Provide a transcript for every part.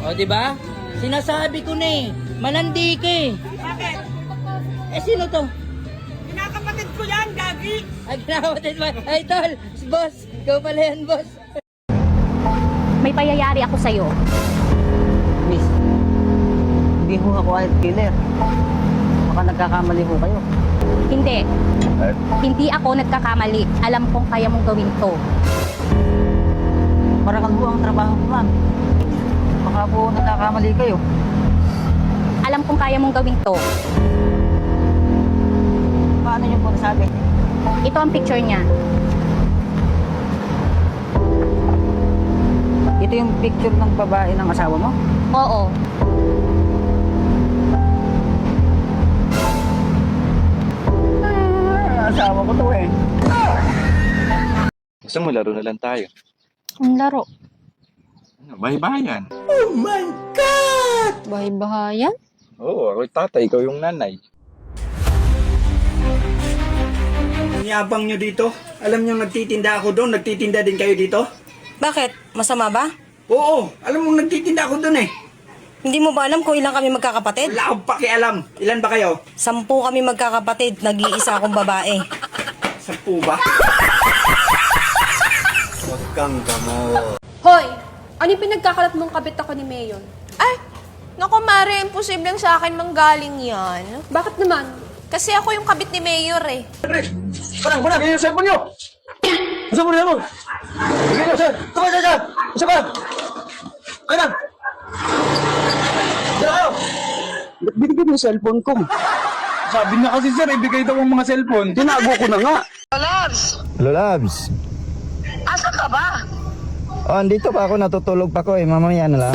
O, di ba? Sinasabi ko na eh. Malandi ka eh. Bakit? Eh, sino to? Kinakapatid ko yan, Gagi. Ay, kinakapatid ba? Ay, tol. Boss. Ikaw pala yan, boss. May payayari ako sa'yo. Miss, hindi ho ako wild killer. Baka nagkakamali ho kayo. Hindi. Hindi ako nagkakamali. Alam kong kaya mong gawin to. Parakal ho ang trabaho ko, ma'am. Baka po nagkakamali kayo. Alam kong kaya mong gawin to. Paano niyo po nasabi? Ito ang picture niya. Ito yung picture ng babae ng asawa mo? Oo. Asawa ko to eh. Gusto mo laro na lang tayo? Ang laro. Bahay-bahayan. Bahay-bahayan? Oo, ako yung tatay, ikaw yung nanay. Ang yabang nyo dito. Alam nyo nagtitinda ako doon, nagtitinda din kayo dito? Bakit? Masama ba? Oo, alam mo nagtitinda ako doon eh. Hindi mo ba alam kung ilang kami magkakapatid? Wala akong pakialam. Ilan ba kayo? 10 kami magkakapatid, nag-iisa akong babae. 10 ba? Huwag kang gamo. Hoy! Ano yung pinagkakalat mong kabit ako ni Mayon? Ay, naku Mare, imposibleng sa akin manggaling yan. Bakit naman? Kasi ako yung kabit ni Mayor eh. Parang, ganyan yung cellphone nyo! Masa mo rin ako? Bigyan nyo, sir! Tukay na dyan! Isa pa! Kaya na! Diyan kayo! Binigyan mo yung cellphone ko. Sabi na kasi sir, ibigay daw ang mga cellphone. Tinago ko na nga. Hello, Labs. Asa ka ba? Oh, andito pa ako, natutulog pa ko eh. Mamaya na lang.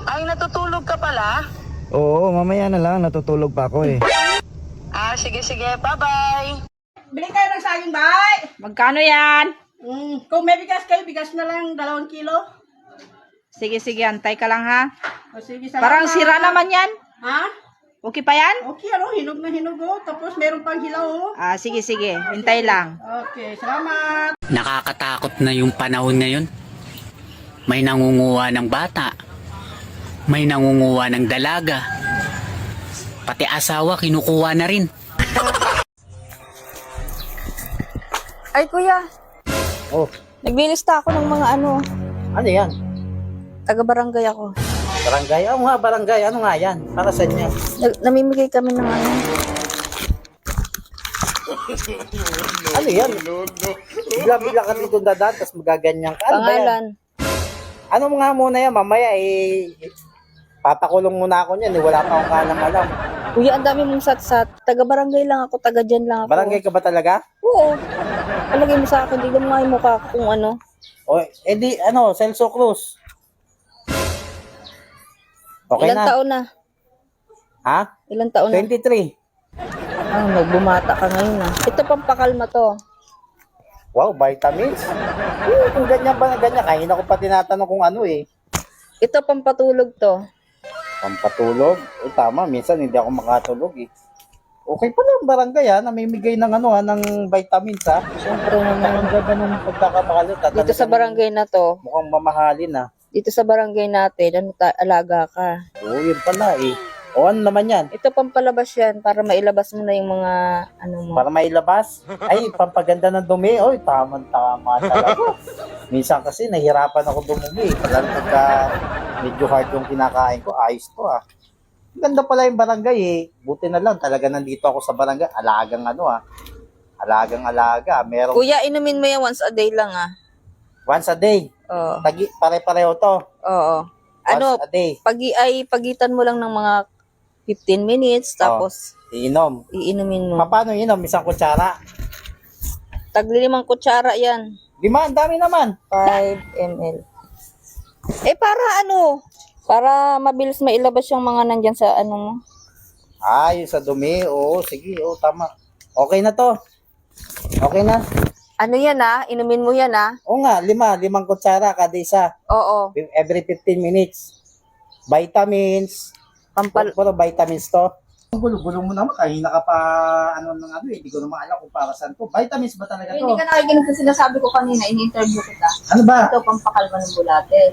Ay, natutulog ka pala? Oo, mamaya na lang, natutulog pa ako eh. Sige, bye-bye. Bili kayo ng saging bay. Magkano yan? Kung may bigas kayo, bigas na lang 2 kilo. Sige, antay ka lang ha. O sige, salamat. yan. Ha? Okay pa yan? Okay, hinog na hinog oh. Tapos meron pang hilaw oh. Sige, hintay lang. Okay, salamat. Nakakatakot na yung panahon ngayon. May nangunguha ng bata. May nangunguha ng dalaga. Pati asawa kinukuha na rin. Ay kuya, Oh, naglilista ako ng mga ano, ano yan? taga-barangay ako. Barangay? Oo nga, barangay. Ano nga yan? Para sa inyo? Namimigay kami ng ano. Ano yan? Bigla-bigla ka dito dadaan, tapos magaganyan ka. Ano ba yan? Pangalan. Ano mo nga muna yan, mamaya eh, papakulong muna ako niyan, eh, wala pa akong alam. Kuya, ang dami mong satsat. Taga-barangay lang ako, taga-dyan lang ako. Barangay ka ba talaga? Oo. Palagay mo sa akin, di mo nga yung mukha ko kung ano. O, edi, ano, Celso Cruz. Okay Ilang na. taon na? Ha? Ilang taon na? 23. Nagbumata ka ngayon ah. Ito pang pakalma to. Wow, vitamins. Kung ganyan ba na ganyan, kanina ko pa tinatanong kung ano eh. Ito pang patulog to. Pampatulog? Eh tama, minsan hindi ako makatulog eh. Okay pala ang barangay ha, namimigay ng ano ha, ng vitamins ha. Siyempre naman. Ang ganda ng pagkakabakalot. Dito sa barangay na to, Mukhang mamahalin ha. dito sa barangay natin, alaga ka. Oo, yun pala eh. O ano naman yan? Ito pang palabas yan para mailabas mo na yung mga ano mo. Para mailabas? Ay, pampaganda ng dumi. Oy, tama talaga. Minsan kasi nahirapan ako dumumi. Lalo pagka medyo hard yung kinakain ko, ayos to ah. Ganda pala yung barangay eh. Buti na lang talaga nandito ako sa barangay. Alagang ano ah. Alagang-alaga. Merong Kuya, inumin mo yan once a day lang ah. once a day. Oo. Pare-pareho to. Oo. Ano, Once a day. pagitan mo lang ng mga 15 minutes, tapos Iinom. iinumin mo. Paano inom? Isang kutsara? Tagli 5 kutsara yan. 5, ang dami naman. 5 ml. Para ano? Para mabilis mailabas yung mga nandyan sa ano mo. Yung sa dumi. Oo, sige. Oo, tama. Okay na to. Okay na. Ano yan ah? Inumin mo yan ah? Oo nga, 5 kutsara kada isa. Oo. Every 15 minutes. Vitamins. Puro vitamins to. Ang gulo-gulo mo naman. Kahina ka pa, hindi ko naman alam kung para saan to. Vitamins ba talaga to? Hindi ka nakikinig sa sinasabi ko kanina, ini-interview kita. Ano ba? Ito pang pakalma ng bulatel.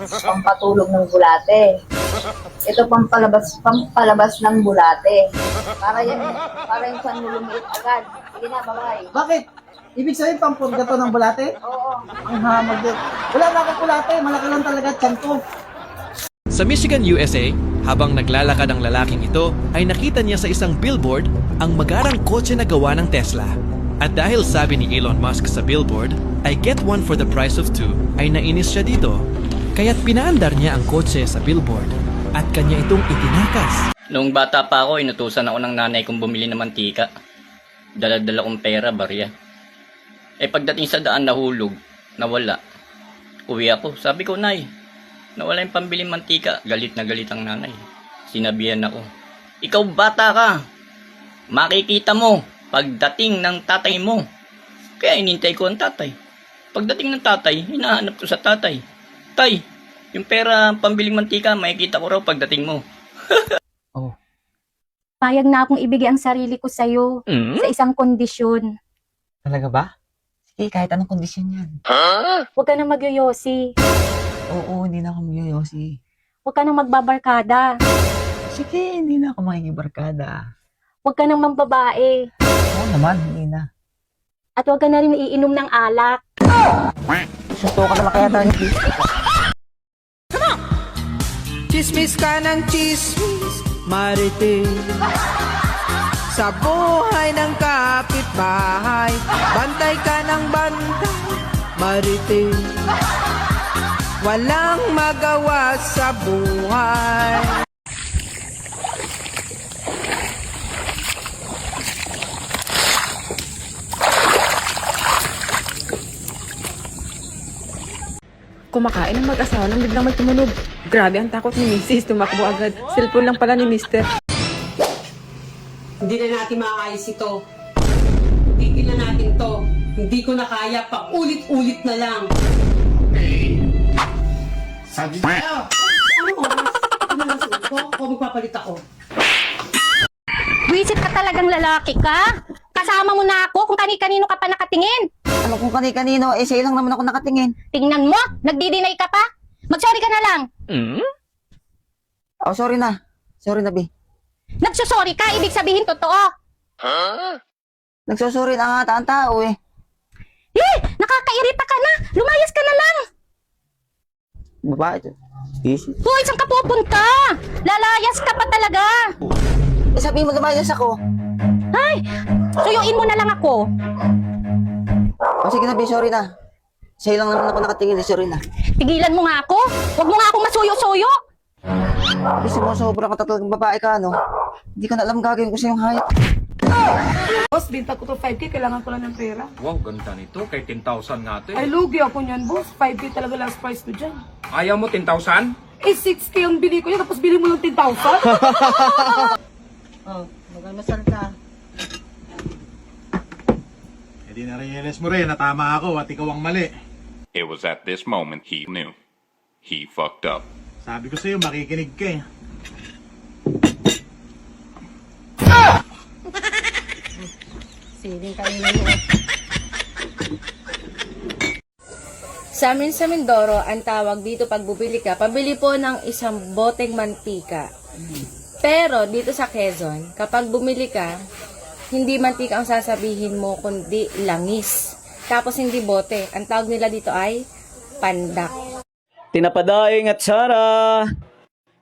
pampatulog ng bulate. Ito pampalabas ng bulate. Para yung saan mo lumiit agad. Sige na, bye-bye. Bakit? Ibig sabihin, pampurga to ng bulate? Oo. Ang hamag yun. Wala na akong bulate, malaki lang talaga tiyan ko. Sa Michigan, USA, habang naglalakad ang lalaking ito, ay nakita niya sa isang billboard ang magarang kotse na gawa ng Tesla. At dahil sabi ni Elon Musk sa billboard, I get one for the price of two, ay nainis siya dito. Kaya't pinaandar niya ang kotse sa billboard at kanya itong itinakas. Noong bata pa ako, inutusan ako ng nanay kong bumili ng mantika. Dala-dala kong pera, barya. Pagdating sa daan, nahulog, nawala. Uwi ako, sabi ko, Nay, nawala yung pambiling mantika. Galit na galit ang nanay. Sinabihan ako, ikaw bata ka, makikita mo pagdating ng tatay mo. Kaya inintay ko ang tatay. Pagdating ng tatay, hinahanap ko sa tatay. Tay, yung pera pambiling mantika, makikita ko raw pagdating mo. Payag na akong ibigay ang sarili ko sa'yo sa isang kondisyon. Talaga ba? Sige, kahit anong kondisyon yan. Huwag ka nang magyoyosi. Oo, hindi na ako magyoyosi. Huwag ka nang magbabarkada. Sige, hindi na ako makikibarkada. Huwag ka nang mambabae. Oo naman, hindi na. At huwag ka na rin iinom ng alak. Susto ka naman kaya tayo. Chismis ka ng chismis, marites. Sa buhay ng kapitbahay, bantay ka ng bantay, marites. Walang magawa sa buhay. Kumakain ang mag-asawa nang biglang may tumunog. Grabe ang takot ni Mrs. Tumakbo agad. Cellphone lang pala ni Mr. Hindi na natin maayos ito. Tigil na natin to. Hindi ko na kaya, paulit-ulit na lang. Sabi niya! Ano oras? Ito na lang suot ko o magpapalit ako? Wisit ka talagang lalaki ka? Kasama mo na ako kung kani-kanino ka pa nakatingin. Ano kung kani-kanino, eh sa'yo lang naman ako nakatingin. Tingnan mo, nagdi-deny ka pa. Mag-sorry ka na lang. Oh, sorry na. Sorry na, Bi. Nagsusorry ka, ibig sabihin totoo. Nagsusorry na nga ang tao eh. Nakakairita ka na. Lumayas ka na lang. Babae. Easy. Hoy, saan ka pupunta? Lalayas ka pa talaga. Eh, sabihin mo lumayas ako. Ay, suyuin mo na lang ako. O sige na, Bi, sorry na. Sa'yo lang naman ako nakatingin eh, sorry na. Tigilan mo nga ako. Huwag mo nga akong masuyo-suyo. Bi, sumusobra ka talagang babae ka, no? Hindi ko na alam gagawin ko sa'yong hayop. Boss, binta ko to 5K. Kailangan ko lang ng pera. Wow, ganda nito. Kay 10,000 nga ito Ay, lugi ako niyan, boss. 5K talaga last price ko dyan. Ayaw mo 10,000? Eh, 6K ang bili ko yan. Tapos bili mo ng 10,000? Oh, magmasal ka. Hindi na realize mo rin na tama ako at ikaw ang mali. It was at this moment he knew. He fucked up. Sabi ko sa'yo, makikinig ka eh. Siling kayo na yun. Sa amin sa Mindoro, ang tawag dito pag bubili ka, pabili po ng isang boteng mantika. Pero dito sa Quezon, kapag bumili ka, hindi mantika ang sasabihin mo, kundi langis. Tapos hindi bote. Ang tawag nila dito ay pandak. Tinapadaing at Sara.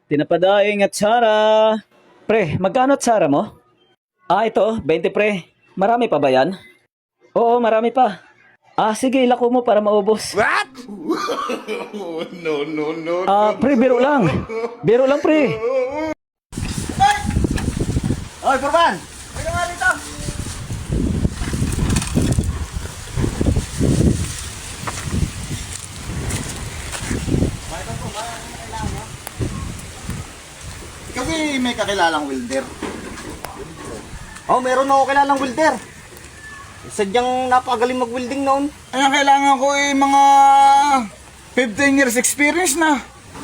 Tinapadaing at Sara. Pre, magkano at Sara mo? Ito, 20 pre. Marami pa ba yan? Oo, marami pa. Sige, ilako mo para maubos. What? No. Pre, biro lang. Biro lang, pre. Oy, Purban! Ano nga dito? Ikaw may kakilalang welder? Meron ako kilalang welder. Sadyang napakagaling mag-welding noon. Ang kailangan ko mga 15 years experience na.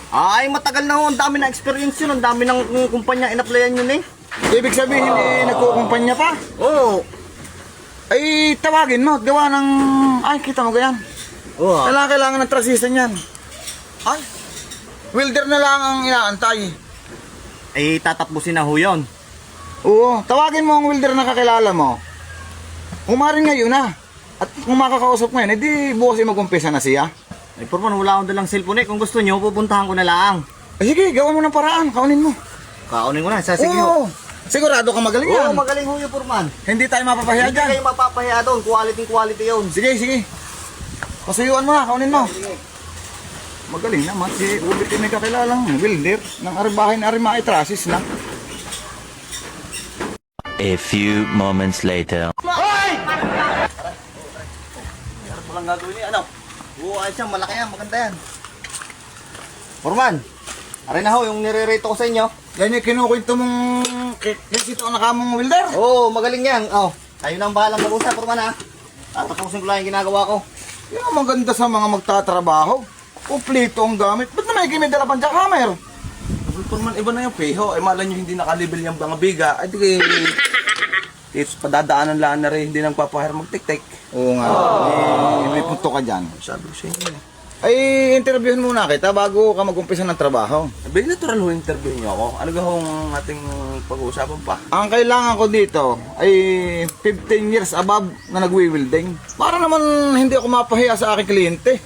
Ay, matagal na ho. Ang dami na experience yun. Ang dami ng kumpanya in-applyan yun eh. Ibig sabihin, nagkukumpanya pa? Oo. Ay, tawagin mo. Gawa ng... Ay, kita mo ganyan. Oo. Kailangan ng trasisan yan. Ay, Welder na lang ang inaantay. Eh, tatakbusin na ho yun. Oo, tawagin mo ang welder na kakilala mo. Umarin ngayon na. At kung makakausap ngayon, edi bukas ay mag-umpisa na siya. Ay, Purman, wala akong dalang cellphone eh. Kung gusto nyo, pupuntahan ko na lang. Ay, sige, gawan mo ng paraan. Kaunin mo. Kaunin ko na, sige Oo. ho. Sigurado ka magaling yan. Oo, magaling ho yung Purman. Hindi tayo mapapahiya Hindi dyan. kayo mapapahiya doon. Quality yun. Sige, sige. Pasuyuan mo na, kaunin mo. Magaling naman. Si Ubit yung may kakilalang welder ng Aribahay na Arimay Trasis na. A few moments later. Hoy! Meron ko lang gagawin niya. Ano? Buhay siya, malaki yan, maganda yan. Purman, aray na ho, yung nire-rate ko sa inyo. Yan yung kinukwento mong kisito ang nakamong welder. Oo, magaling yan. Oh, kayo nang bahalang mag-usap, Purman ha. Tatapusin ko lang yung ginagawa ko. Yan ang maganda sa mga magtatrabaho. Kumplito ang gamit. Ba't naman may dala pang jackhammer? Purman, iba na yung peho. Eh, malan nyo hindi nakalibel yung mga biga. Ay, di it's padadaanan lang na rin, hindi nang papahir magtik-tik. Oo nga. May punto ka dyan. Sabi ko sa inyo. Ay, interviewin muna kita bago ka mag-umpisa ng trabaho. Very natural ho interview nyo ako. Ano ga hong ating pag-uusapan pa? Ang kailangan ko dito ay 15 years above na nagwi-welding. Para naman hindi ako mapahiya sa aking kliyente.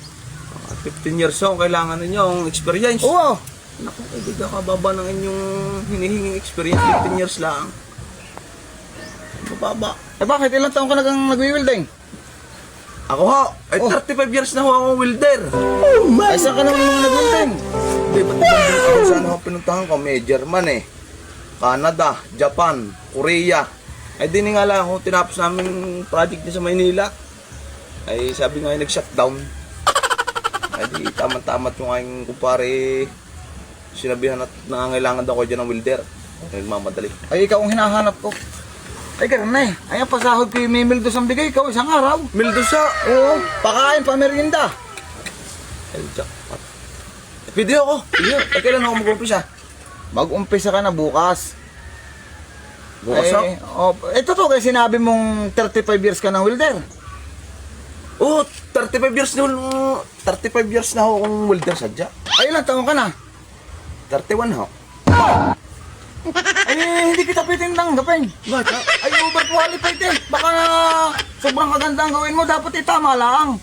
15 years ho, kailangan ninyo ang experience. Oo. Naku, hindi ka kababa ng inyong hinihinging experience. 15 years lang. Mababa. Eh bakit? Ilang taon ka nagwi-welding? Ako ho, ay 35 years na ho akong welder. Ay saan ka naman mga nag-welding? Hindi, ba't ibang ako saan ako pinuntahan ko? May German eh. Canada, Japan, Korea. Ay di nga lang ako, tinapos namin project niya sa Maynila. Ay sabi nga nag-shutdown. Ay di tama-tama yung aking kumpare. Sinabihan at nangangailangan daw ko dyan ng welder. Nagmamadali. Ay ikaw ang hinahanap ko. Ay ganun na eh. Ay ang pasahod ko yung may mildos ang bigay ikaw isang araw. Mildosa? Oo. Pakain, pamerienda. Ay, jackpot. Pwede ako. Pwede. Ay, kailan ako mag-umpisa? Mag-umpisa ka na bukas. Bukas ako? Ito to kasi sinabi mong 35 years ka ng welder. Oo, 35 years na ako akong welder sadya. Ay ilang taon ka na? 31 ho. Ay hindi kita pwedeng tanggapin. Bakit? Ay overqualified eh. Baka sobrang kaganda ang gawin mo. Dapat itama lang.